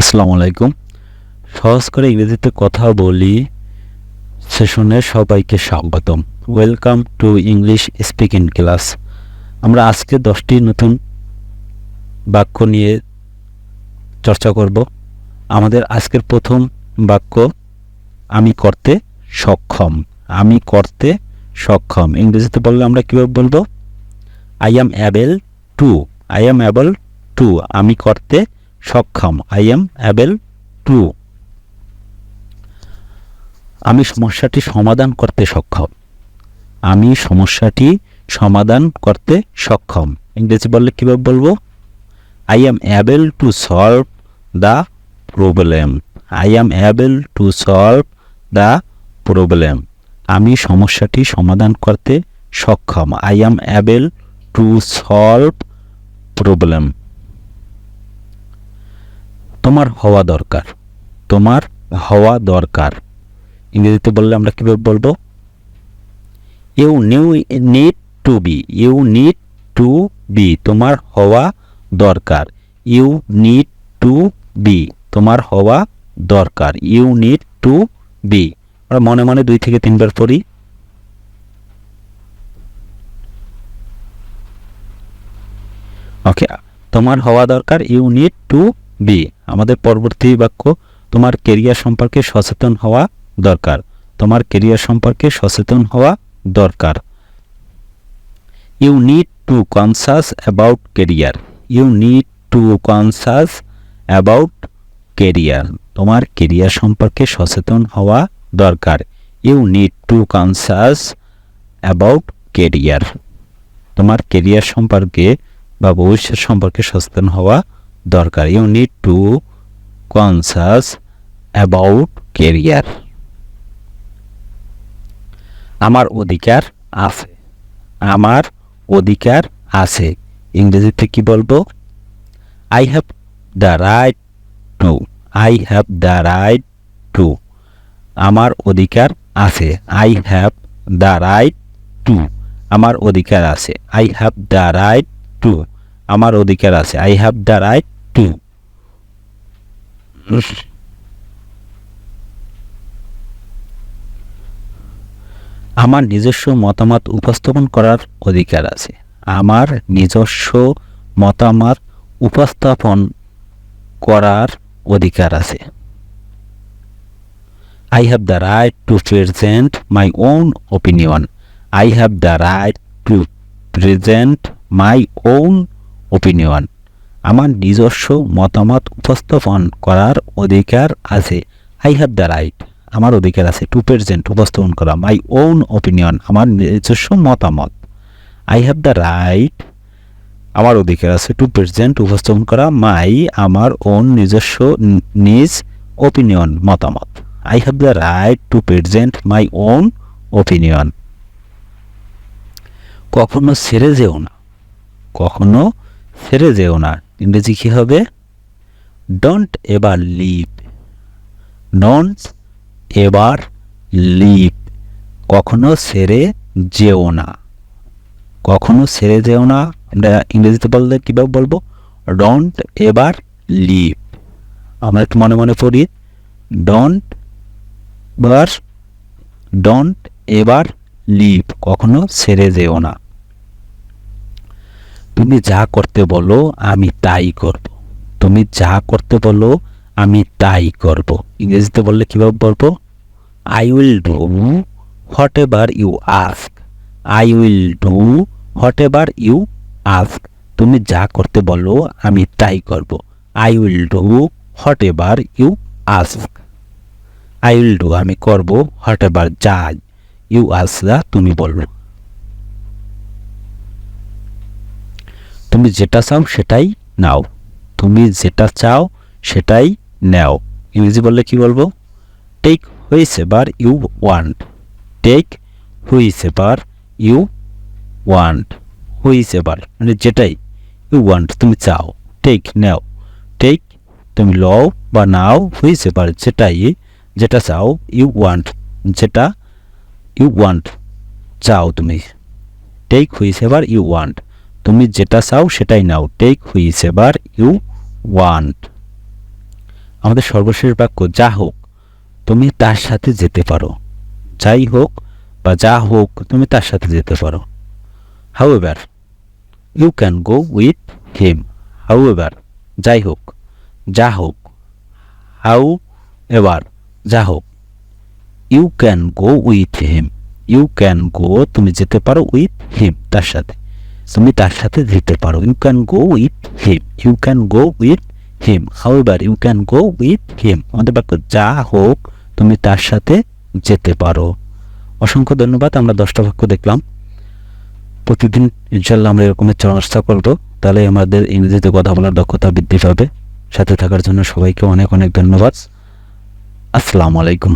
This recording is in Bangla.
আসসালামু আলাইকুম। সহজ করে ইংরেজিতে কথা বলি সেশনে সবাইকে স্বাগতম। Welcome to English speaking class. আমরা আজকে 10টি নতুন বাক্য নিয়ে চর্চা করব। আমাদের আজকের প্রথম বাক্য, আমি করতে সক্ষম। আমি করতে সক্ষম ইংরেজিতে বললে আমরা কীভাবে বলবো? I am able to. I am able to, আমি করতে সক্ষম। I am able to. আমি সমস্যাটি সমাধান করতে সক্ষম। আমি সমস্যাটি সমাধান করতে সক্ষম ইংরেজি বললে কীভাবে বলবো? I am able to solve the problem. I am able to solve the problem. আমি সমস্যাটি সমাধান করতে সক্ষম। I am able to solve problem. তোমার হওয়া দরকার। তোমার হওয়া দরকার ইংরেজিতে বললে আমরা কীভাবে বলবো? You need to be. You need to be, তোমার হওয়া দরকার। ইউ নিড টু বি, তোমার হওয়া দরকার। You need to be. আমরা মনে মনে 2 থেকে 3 বার পড়ি। ওকে, তোমার হওয়া দরকার। You need to be. আমাদের পরবর্তী বাক্য, তোমার কেরিয়ার সম্পর্কে সচেতন হওয়া দরকার। তোমার কেরিয়ার সম্পর্কে সচেতন হওয়া দরকার। You need to conscious about career. You need to conscious about career, তোমার কেরিয়ার সম্পর্কে সচেতন হওয়া দরকার। You need to conscious about career, তোমার কেরিয়ার সম্পর্কে বা ভবিষ্যৎ সম্পর্কে সচেতন হওয়া দরকার। You need to conscious about career. আমার অধিকার আছে। আমার অধিকার আছে ইংরেজিতে কি বলবো? I have the right to. I have the right to, আমার অধিকার আছে। I have the right to, আমার অধিকার আছে। I have the right to, আমার অধিকার আছে। I have the right to. আমার নিজস্ব মতামত উপস্থাপন করার অধিকার আছে। আমার নিজস্ব মতামত উপস্থাপন করার অধিকার আছে। I have the right to present my own opinion. I have the right to present my own opinion. আমার নিজস্ব মতামত উপস্থাপন করার অধিকার আছে। I have the right, আমার অধিকার আছে। টু প্রেজেন্ট, উপস্থাপন করা। মাই ওন ওপিনিয়ন, আমার নিজস্ব মতামত। আই হ্যাভ দ্য রাইট, আমার অধিকার আছে। টু প্রেজেন্ট, উপস্থাপন করা। মাই, আমার ওন, নিজস্ব, নিজ, ওপিনিয়ন, মতামত। I have the right two present my own opinion. কখনো ছেড়ে যেও না। কখনো ছেড়ে যেও না ইংরেজি কী হবে? Don't ever leave. Don't ever leave, কখনো ছেড়ে যেও না। কখনো ছেড়ে যেও না আমরা ইংরেজিতে বললে কীভাবে বলবো? Don't ever leave. আমরা একটু মনে মনে পড়ি। ডোন্ট এভার লিভ, কখনো ছেড়ে যেও না। তুমি যা করতে বলো আমি তাই করব। তুমি যা করতে বলো আমি তাই করব ইংরেজিতে বললে কীভাবে বলবো? I will do whatever you ask. I will do whatever you ask. তুমি যা করতে বলো আমি তাই করব। I will do whatever you ask. I will do, আমি করব। whatever, যা। you ask, তুমি বলবে। তুমি যেটা চাও সেটাই নাও। তুমি যেটা চাও সেটাই নাও ইংরেজি বললে কি বলবো? Take whichever you want. Take whichever you want. Whichever মানে যেটাই, ইউ ওয়ান্ট তুমি চাও। টেক নাও। টেক তুমি লও বা নাও। হুইচএভার যেটাই, যেটা চাও। ইউ ওয়ান্ট যেটা, ইউ ওয়ান্ট চাও তুমি। টেক হুইচএভার ইউ ওয়ান্ট, তুমি যেটা চাও সেটাই নাও। Take whichever you want. আমাদের সর্বশেষ বাক্য যা হোক তুমি তার সাথে যেতে পারো। যাই হোক বা যা হোক তুমি তার সাথে যেতে পারো। However you can go with him. However যাই হোক, যা হোক। হাউ এভার যা হোক। You can go with him. You can go তুমি যেতে পারো, উইথ হিম তার সাথে। তুমি তার সাথে যেতে পারো। You can go with him. You can go with him. However you can go with him. আমাদের বাক্য যা হোক তুমি তার সাথে যেতে পারো। অসংখ্য ধন্যবাদ। আমরা 10টা বাক্য দেখলাম। প্রতিদিন ইনশাল্লাহ আমরা এরকমের চর্চা করবো, তাহলে আমাদের ইংরেজিতে কথা বলার দক্ষতা বৃদ্ধি পাবে। সাথে থাকার জন্য সবাইকে অনেক অনেক ধন্যবাদ। আসসালামু আলাইকুম।